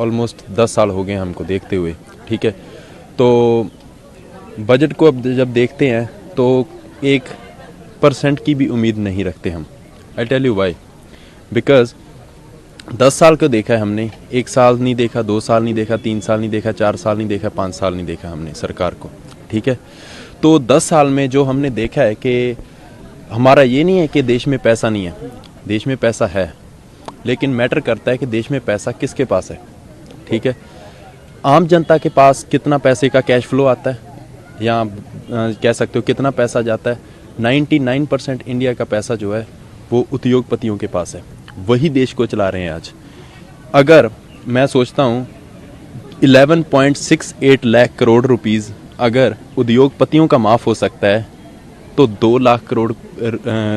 Almost 10 साल हो गए हमको देखते हुए, ठीक है। तो बजट को अब जब देखते हैं तो 1% की भी उम्मीद नहीं रखते हम। I tell you why, because 10 साल को देखा है हमने, 1 साल नहीं देखा, 2 साल नहीं देखा, 3 साल नहीं देखा, 4 साल नहीं देखा, 5 साल नहीं देखा हमने सरकार को, ठीक है। तो 10 साल में जो हमने देखा है कि हमारा ये नहीं है कि देश में पैसा नहीं है, देश में पैसा है, लेकिन मैटर करता है कि देश में पैसा किसके पास है, ठीक है। आम जनता के पास कितना पैसे का कैश फ्लो आता है, या कह सकते हो कितना पैसा जाता है। 99% इंडिया का पैसा जो है वो उद्योगपतियों के पास है, वही देश को चला रहे हैं आज। अगर मैं सोचता हूँ 11.68 लाख करोड़ रुपीज़ अगर उद्योगपतियों का माफ़ हो सकता है तो 2 लाख करोड़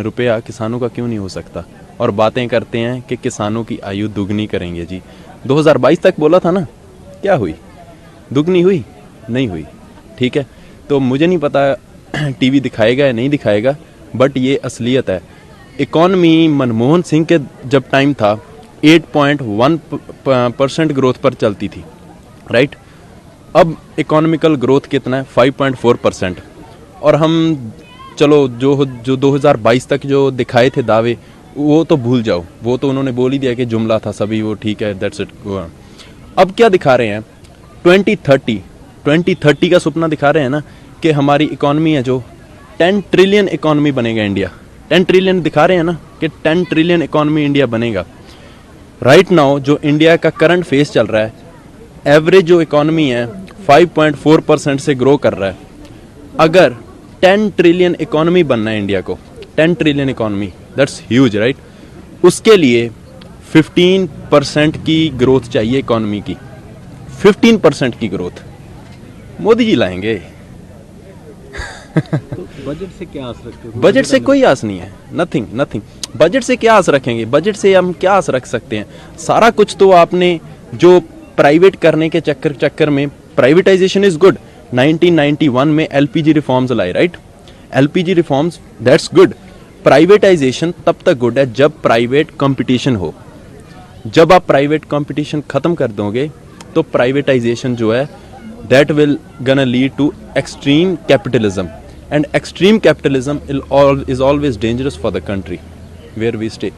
रुपया किसानों का क्यों नहीं हो सकता। और बातें करते हैं कि किसानों की आयु दुगनी करेंगे जी। 2022 तक बोला था ना, क्या हुई? दुगनी हुई? नहीं हुई, ठीक है। तो मुझे नहीं पता टीवी दिखाएगा या नहीं दिखाएगा, बट ये असलियत है। इकॉनमी मनमोहन सिंह के जब टाइम था 8.1% ग्रोथ पर चलती थी, राइट। अब इकोनॉमिकल ग्रोथ कितना है? 5.4%। और हम चलो जो 2022 तक जो दिखाए थे दावे वो तो भूल जाओ, वो तो उन्होंने बोल ही दिया कि जुमला था सभी, वो ठीक है, दैट्स इट। अब क्या दिखा रहे हैं? 2030 का सपना दिखा रहे हैं ना, कि हमारी इकॉनमी है जो 10 ट्रिलियन इकॉनमी बनेगा इंडिया। 10 ट्रिलियन दिखा रहे हैं ना कि 10 ट्रिलियन इकॉनमी इंडिया बनेगा। राइट नाउ जो इंडिया का करंट फेस चल रहा है, एवरेज जो इकॉनमी है 5.4% से ग्रो कर रहा है। अगर 10 ट्रिलियन इकॉनमी बनना है इंडिया को, 10 trillion economy, that's huge, right. उसके लिए 15% की ग्रोथ चाहिए इकॉनमी की। 15% की ग्रोथ मोदी जी लाएंगे। तो बजट से क्या आस रखते हो? बजट से कोई आस नहीं है, नथिंग। बजट से क्या आस रखेंगे? बजट से हम क्या आस रख सकते हैं? सारा कुछ तो आपने जो प्राइवेट करने के चक्कर में, प्राइवेटाइजेशन इज गुड। 1991 में एलपीजी रिफॉर्म्स लाए, right. LPG reforms, that's good. Privatisation तब तक गुड है जब प्राइवेट कंपटीशन हो। जब आप प्राइवेट कंपटीशन खत्म कर दोगे तो प्राइवेटाइजेशन जो है that will gonna lead to extreme capitalism, and extreme capitalism is always dangerous for the country where we stay.